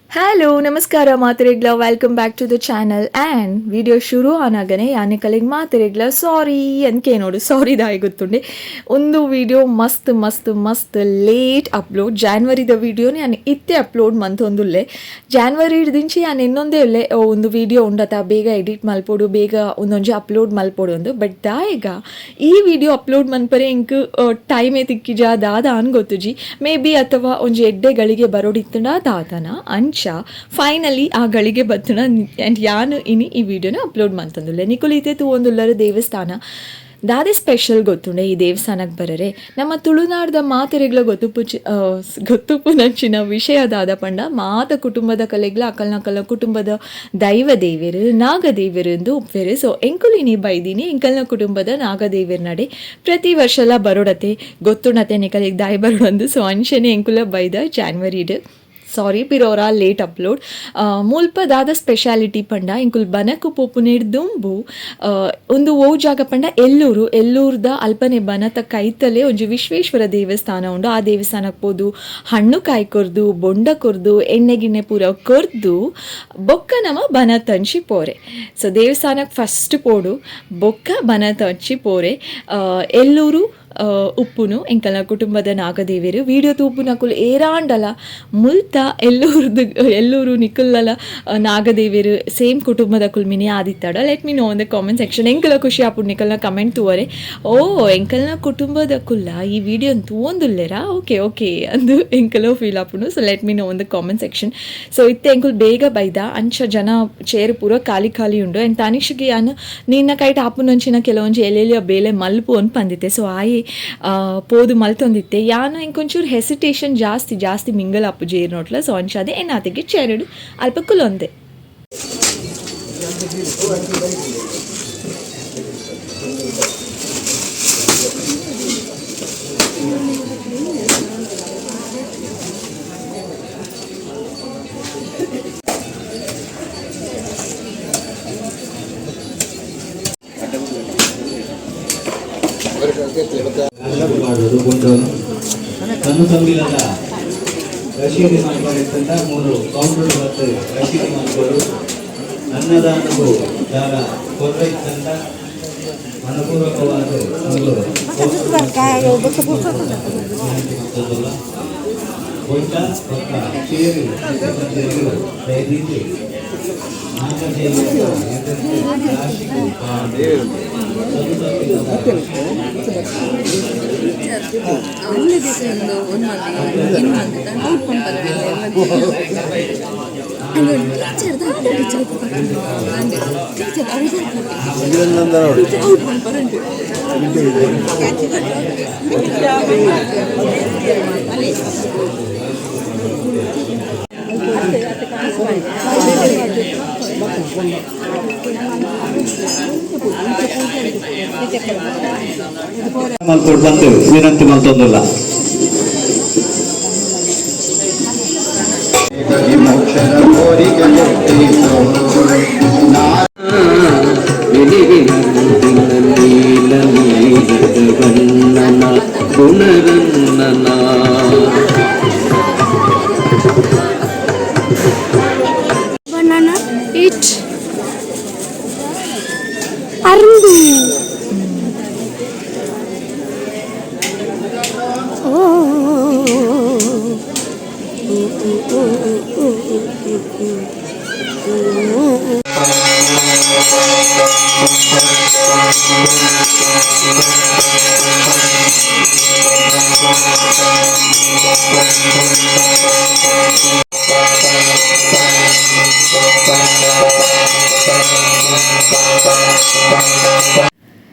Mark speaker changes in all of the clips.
Speaker 1: hello ನಮಸ್ಕಾರ ಮಾತರೆಗ್ಲ welcome back to the channel and video ಶುರು ಆನಾಗನೆ ಯಾನೆ ಕಲಿಗೆ ಮಾತರೆಗ್ಲ ಸಾರಿ ಅನ್ಕೆ ನೋಡು ಸಾರಿ ದಾಯಿ ಗೊತ್ತುಂಡೆ ಒಂದು ವಿಡಿಯೋ ಮಸ್ತ್ ಮಸ್ತ್ ಮಸ್ತ್ ಲೇಟ್ ಅಪ್ಲೋಡ್ ಜಾನ್ವರಿದ ವಿಡಿಯೋನೇ ನಾನು ಇತ್ತೆ ಅಪ್ಲೋಡ್ ಮಂತೊಂದುಲ್ಲೆ ಜಾನ್ವರಿ ದಿಂಚಿ ನಾನು ಇನ್ನೊಂದೇ ಉಲ್ಲೆ ಒಂದು ವಿಡಿಯೋ ಉಂಡತ ಬೇಗ ಎಡಿಟ್ ಮಲ್ಪೋಡು ಬೇಗ ಒಂದೊಂಜಿ ಅಪ್ಲೋಡ್ ಮಲ್ಪೋಡು ಒಂದು ಬಟ್ ದಾಯಿಗ ಈ ವಿಡಿಯೋ ಅಪ್ಲೋಡ್ ಮನ್ಪರೆ ಇಂಕ್ ಟೈಮೇ ತಿಕ್ಕಿಜ ದಾದ ಅನ್ಗೊತ್ತುಜಿ ಮೇ ಬಿ ಅಥವಾ ಒಂಜಿ ಎಡ್ಡೆಗಳಿಗೆ ಬರೋಡಿತ್ತಂಡ ದಾದನ ಅಂಚ ಫೈನಲಿ ಆ ಗಳಿಗೆ ಬತ್ತನ ಆ್ಯಂಡ್ ಯಾನು ಇನಿ ಈ ವಿಡಿಯೋನ ಅಪ್ಲೋಡ್ ಮಾಡ್ತಂದುಲ್ಲೆ ನಿಕುಲಿತೆ ತೂವೊಂದುಲ್ಲರ ದೇವಸ್ಥಾನ ದಾದೆ ಸ್ಪೆಷಲ್ ಗೊತ್ತುಂಡೆ ಈ ದೇವಸ್ಥಾನಕ್ಕೆ ಬರರೆ ನಮ್ಮ ತುಳುನಾಡ್ದ ಮಾತೆರೆಗ್ಲ ಗೊತ್ತುಪು ನಂಚಿನ ವಿಷಯದಾದ ಪಂಡ ಮಾತ ಕುಟುಂಬದ ಕಲೆಗ್ಲ ಅಕಲ್ನ ಕುಟುಂಬದ ದೈವ ದೇವೆರು ನಾಗದೇವೆರು ಎಂದು ಉಪ್ಪೆರು ಸೊ ಎಂಕುಲಿನಿ ಬೈದಿನಿ ಎಂಕಲ್ನ ಕುಟುಂಬದ ನಾಗದೇವೆರ್ ನಡೆ ಪ್ರತಿ ವರ್ಷಲ ಬರೋಡತೆ ಗೊತ್ತುಂಡತೆ ನೆಕಲಿಗೆ ದಾಯಿ ಬರೋಡಂದು ಸೊ ಅಂಶನೆ ಎಂಕುಲ ಬೈದ ಜಾನ್ವರಿಡ್ ಸಾರಿ ಪಿರೋರ ಲೇಟ್ ಅಪ್ಲೋಡ್ ಮುಲ್ಪ ದಾದ ಸ್ಪೆಷಾಲಿಟಿ ಪಂಡ ಇಂಕುಲ್ ಬನಕು ಪೋಪುನೇಡ್ ದುಂಬು ಒಂದು ಓ ಜಾಗ ಪಂಡ ಎಲ್ಲೂರ್ದ ಅಲ್ಪನೆ ಬನತ ಕೈತಲೆ ಒಂಜಿ ವಿಶ್ವೇಶ್ವರ ದೇವಸ್ಥಾನ ಉಂಡು ಆ ದೇವಸ್ಥಾನಕ್ಕೆ ಪೋದು ಹಣ್ಣು ಕಾಯಿ ಕೊರ್ದು ಬೊಂಡ ಕೊರ್ದು ಎಣ್ಣೆ ಗಿಣ್ಣೆ ಪೂರ ಕೊರ್ದು ಬೊಕ್ಕ ನಮ ಬನ ತಂಚಿ ಪೋರೆ ಸೊ ದೇವಸ್ಥಾನಕ್ಕೆ ಫಸ್ಟ್ ಪೋಡು ಬೊಕ್ಕ ಬನ ತಂಚಿ ಪೋರೆ ಎಲ್ಲೂರು ಉಪ್ಪುನು ಎಂಕಲ್ನ ಕುಟುಂಬದ ನಾಗದೇವಿರು ವಿಡಿಯೋ ತೂಪು ನಕುಲು ಏರಾಂಡಲ ಮುಲ್ತ ಎಲ್ಲೂರು ನಿಕುಲ್ಲಲ ನಾಗದೇವಿರು ಸೇಮ್ ಕುಟುಂಬದ ಕುಲ್ಮಿನಿ ಆದಿತ್ತಾಡ let me know in the comment section ಎಂಕಲ ಖುಷಿ ಆಪುಡು ನಿಕಲ್ನ ಕಮೆಂಟ್ ತೂವರೆ ಓ ಎಂಕಲ್ನ ಕುಟುಂಬದ ಕುಲ್ಲ ಈ ವಿಡಿಯೋ ತೂವೊಂದುಲ್ಲೆರಾ ಓಕೆ ಅಂದು ಎಂಕಲೋ ಫೀಲ್ ಆಪುನು so let me know in the comment section so ಇತ್ತೆ ಎಂಕುಲ್ ಬೇಗ ಬೈದ ಅಂಚ ಜನ ಚೇರ್ ಪೂರ ಖಾಲಿ ಉಂಡು ಆ್ಯಂಡ್ ತನಿಷ್ಗೆ ಯಾನು ನಿನ್ನ ಕೈಟ್ ಆಪುನಂಚಿನ ಕೆಲವೊಂಜಿ ಎಲೆಲಿಯ ಬೇಲೆ ಮಲ್ಪು ಅಂತ ಬಂದಿತ್ತೆ ಸೊ ಆಯಿ ಪೋದು ಮಲ್ತೊಂದಿತ್ತೆ ಯಾನು ಇಂಕೊಂಚೂರು ಹೆಸಿಟೇಷನ್ ಜಾಸ್ತಿ ಮಿಂಗಲ್ ಅಪ್ಪು ಜೇರ್ ನೋಟ್ಲ ಸೊ ಅಂಚಾದೆ ಎನ್ನಾತಿಗೆ ಚೆರಡು ಅಲ್ಪ ಕುಲೊಂದೆ
Speaker 2: ಕಣ್ಣು ತಂಬಿಲ್ಲದ ರಶೀದಿ ಮಾಡ್ಕೊಂಡ 3 ಕೌಂಟರ್ ಮತ್ತು ರಶೀದಿ ಮಾಡ್ಕೊಂಡು ಅನ್ನದಾನವು ಜಾಗ ಕೊರ್ರೈತಂಡ ಮನಪೂರ್ವಕವಾದ ಒಂದು ಒಟ್ಟ ಪಕ್ಕ ಸೇರಿ ದಯವಿಟ್ಟು ಮಲ್ಕೊಂಡು ಬಂದು ವಿನಂತಿ ಮಲ್ತೊಂದಿಲ್ಲ
Speaker 3: banana eat arundu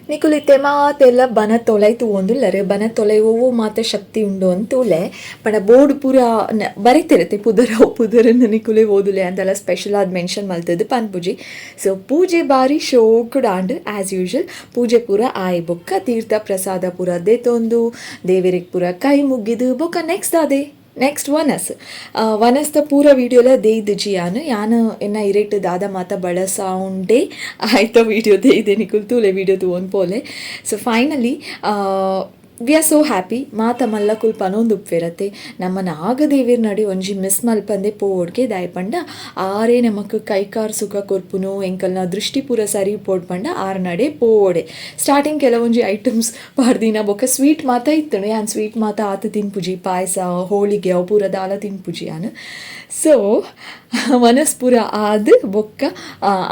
Speaker 1: ನಿಕುಲಿತೆ ಮಾತೆಲ್ಲ ಬನ ತೊಲೈ ತೂವೊಂದುಲ್ಲರೆ ಬನ ತೊಲೈವೋ ಮಾತ ಶಕ್ತಿ ಉಂಡು ಅಂತೂಲೆ ಪಂಡ ಬೋರ್ಡ್ ಪೂರ ಬರೀತಿರತ್ತೆ ಪುದರನ್ನು ನಿಕುಲೆ ಓದುಲೆ ಅಂತೆಲ್ಲ ಸ್ಪೆಷಲ್ ಆದ ಮೆನ್ಷನ್ ಮಲ್ತದ್ದು ಪನ್ಪೂಜಿ ಸೊ ಪೂಜೆ ಬಾರಿ ಶೋಕುಡ್ ಆಂಡ್ ಆ್ಯಸ್ ಯೂಶುವಲ್ ಪೂಜೆ ಪೂರ ಆಯ್ ಬೊಕ್ಕ ತೀರ್ಥ ಪ್ರಸಾದ ಪೂರ ದೇತೊಂದು ದೇವರಿಗೆ ಪೂರ ಕೈ ಮುಗಿದು ಬೊಕ್ಕ ನೆಕ್ಸ್ಟ್ ವನಸ್ತ ಪೂರ ವಿಡಿಯೋಲ ದೇಯ್ದು ಯಾನು ಎನ್ನ ಇರೇಟ್ ದಾದ ಮಾತ ಬಳಸೌಂಡೆ ಆಯ್ತ ವಿಡಿಯೋ ದೇಯ್ದೆ ನಿಕುಲ್ ತೂಲೆ ವಿಡಿಯೋ ತೂವೊಂದು ಪೋಲೆ so finally we are so happy ಮಾತ ಮಲ್ಲ ಕುಲ್ಪ ಪನೊಂದು ಉಪ್ಪೆರತ್ತೆ ನಮ್ಮ ನಾಗದೇವಿರ ನಡೆ ಒಂಜಿ ಮಿಸ್ ಮಲ್ಪಂದೆ ಪೋಡ್ಗೆ ದಾಯಪಂಡ ಆರೇ ನಮಕ್ ಕೈಕಾರ್ ಸುಖ ಕೊರ್ಪುನು ಎಂಕಲ್ನ ದೃಷ್ಟಿ ಪೂರ ಸರಿ ಪೋಡ್ಪಂಡ ಆರ್ ನಡೆ ಪೋಡೆ ಸ್ಟಾರ್ಟಿಂಗ್ ಕೆಲವೊಂಜಿ ಐಟಮ್ಸ್ ಪಾಡ್ದಿನ ಬೊಕ್ಕ ಸ್ವೀಟ್ ಮಾತ ಇತ್ತನು ಯಾನ್ ಸ್ವೀಟ್ ಮಾತ ಆತ ತಿನ್ಪುಜಿ ಪಾಯಸ ಹೋಳಿಗೆ ಅವು ಪೂರ ದಾಲ ತಿನ್ಪುಜಿ ಯಾನ್ ಸೊ ಮನಸ್ಪುರ ಆದ್ ಬೊಕ್ಕ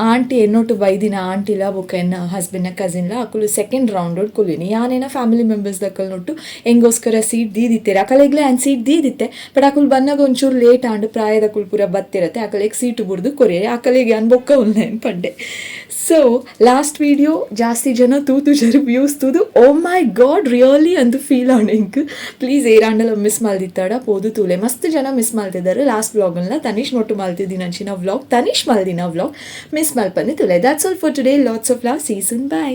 Speaker 1: ಆಂಟಿ ಎನ್ನೊಟ್ಟು ಬೈದಿನ ಆಂಟಿಲ ಬೊಕ್ಕ ಎನ್ನ ಹಸ್ಬೆಂಡ್ನ ಕಸಿನ್ಲ ಅಕುಲು ಸೆಕೆಂಡ್ ರೌಂಡ್ ಕೊಲ್ಲಿನಿ ಯಾನೇನ ಫ್ಯಾಮಿಲಿ ಮೆಂಬರ್ಸ್ ದಕ್ಕಲ್ ನೋಟ್ಟು ಹೆಂಗೋಸ್ಕರ ಸೀಟ್ ದೀದಿತ್ತೆ ಅಕಲೆಗ್ಲೆ ಆ್ಯಂಡ್ ಸೀಟ್ ದೀದಿತ್ತೆ ಬಟ್ ಅಕುಲ್ ಬನ್ನಾಗ ಒಂಚೂರು ಲೇಟ್ ಆಂಡ್ ಪ್ರಾಯದ ಕುಲ್ ಪೂರ ಬತ್ತಿರತ್ತೆ ಅಕಲೆಗೆ ಸೀಟು ಬುಡ್ದು ಕೊರಿಯರೆ ಅಕಲೆಗೆ ಅನ್ ಬೊಕ್ಕ ಉಲ್ಲೇನ್ ಪಂಡೆ ಸೊ ಲಾಸ್ಟ್ ವಿಡಿಯೋ ಜಾಸ್ತಿ ಜನ ತೂತು ಜರು ವ್ಯೂಸ್ ತೂದು ಓ ಮೈ ಗಾಡ್ ರಿಯಲಿ ಅಂತ ಫೀಲ್ ಆಂಡ್ ಪ್ಲೀಸ್ ಏರಾಂಡಲ ಮಿಸ್ ಮಲ್ದಿತ್ತಾಡ ಪೋದು ತೂಲೆ ಮಸ್ತ್ ಜನ ಮಿಸ್ ಮಲ್ತಿದ್ದಾರೆ ಲಾಸ್ಟ್ ವ್ಲಾಗಲ್ನ ತನೀಶ್ ನೋಟು ಮಲ್ತಿದ್ದೀನಿ ಅಂಚಿನ ವ್ಲಾಗ್ ತನೀಶ್ ಮಲ್ದಿನ ವ್ಲಾಗ್ ಮಿಸ್ ಮಲ್ಪಂದಿ ತುಲೆ that's all for today lots of love see soon by